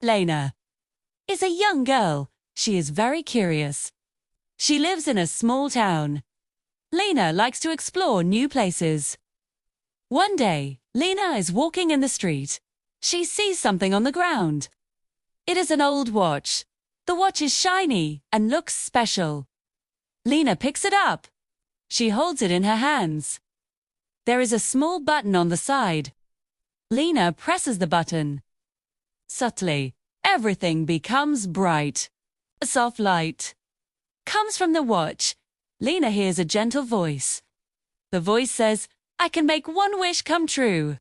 Lena is a young girl. She is very curious. She lives in a small town. Lena likes to explore new places. One day, Lena is walking in the street. She sees something on the ground. It is an old watch. The watch is shiny and looks special. Lena picks it up. She holds it in her hands. There is a small button on the side. Lena presses the button. Subtly, everything becomes bright. A soft light comes from the watch. Lena hears a gentle voice. The voice says, "I can make one wish come true."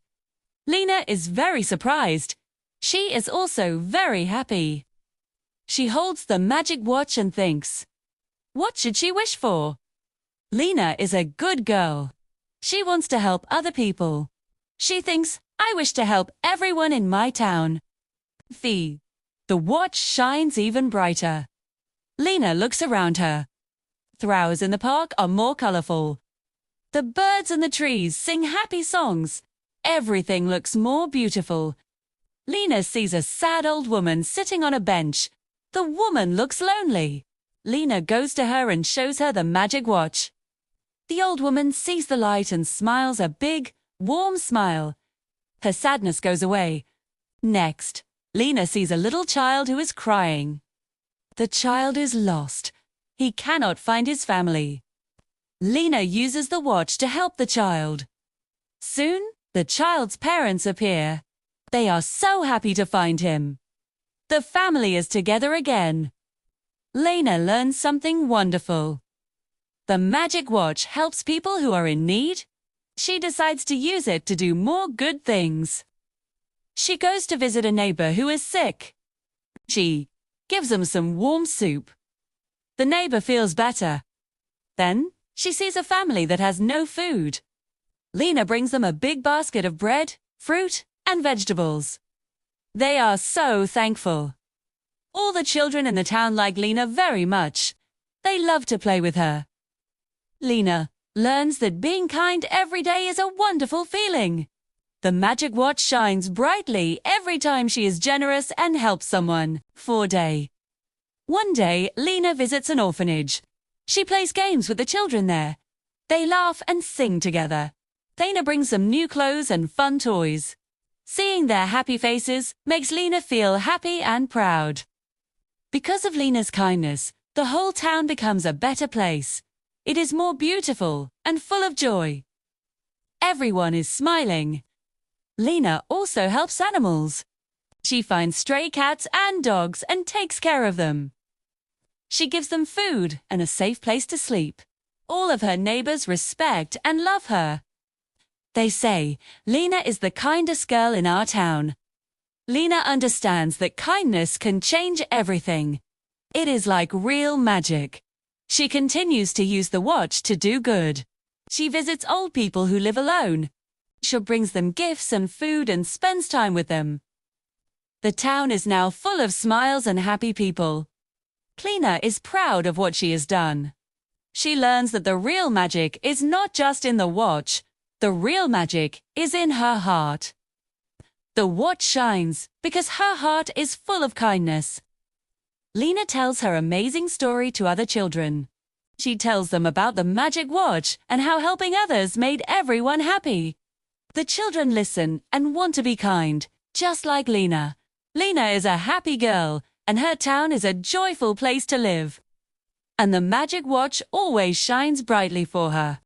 Lena is very surprised. She is also very happy. She holds the magic watch and thinks, what should she wish for? Lena is a good girl. She wants to help other people. She thinks, I wish to help everyone in my town. The watch shines even brighter. Lena looks around her. Flowers in the park are more colorful. The birds and the trees sing happy songs. Everything looks more beautiful. Lena sees a sad old woman sitting on a bench. The woman looks lonely. Lena goes to her and shows her the magic watch. The old woman sees the light and smiles a big, warm smile. Her sadness goes away. Next, Lena sees a little child who is crying. The child is lost. He cannot find his family. Lena uses the watch to help the child. Soon, the child's parents appear. They are so happy to find him. The family is together again. Lena learns something wonderful. The magic watch helps people who are in need. She decides to use it to do more good things. She goes to visit a neighbor who is sick. She gives him some warm soup. The neighbor feels better. Then, she sees a family that has no food. Lena brings them a big basket of bread, fruit, and vegetables. They are so thankful. All the children in the town like Lena very much. They love to play with her. Lena learns that being kind every day is a wonderful feeling. The magic watch shines brightly every time she is generous and helps someone. One day, Lena visits an orphanage. She plays games with the children there. They laugh and sing together. Lena brings them new clothes and fun toys. Seeing their happy faces makes Lena feel happy and proud. Because of Lena's kindness, the whole town becomes a better place. It is more beautiful and full of joy. Everyone is smiling. Lena also helps animals. She finds stray cats and dogs and takes care of them. She gives them food and a safe place to sleep. All of her neighbors respect and love her. They say, Lena is the kindest girl in our town. Lena understands that kindness can change everything. It is like real magic. She continues to use the watch to do good. She visits old people who live alone. She brings them gifts and food and spends time with them. The town is now full of smiles and happy people. Lena is proud of what she has done. She learns that the real magic is not just in the watch. The real magic is in her heart. The watch shines because her heart is full of kindness. Lena tells her amazing story to other children. She tells them about the magic watch and how helping others made everyone happy. The children listen and want to be kind, just like Lena. Lena is a happy girl, and her town is a joyful place to live. And the magic watch always shines brightly for her.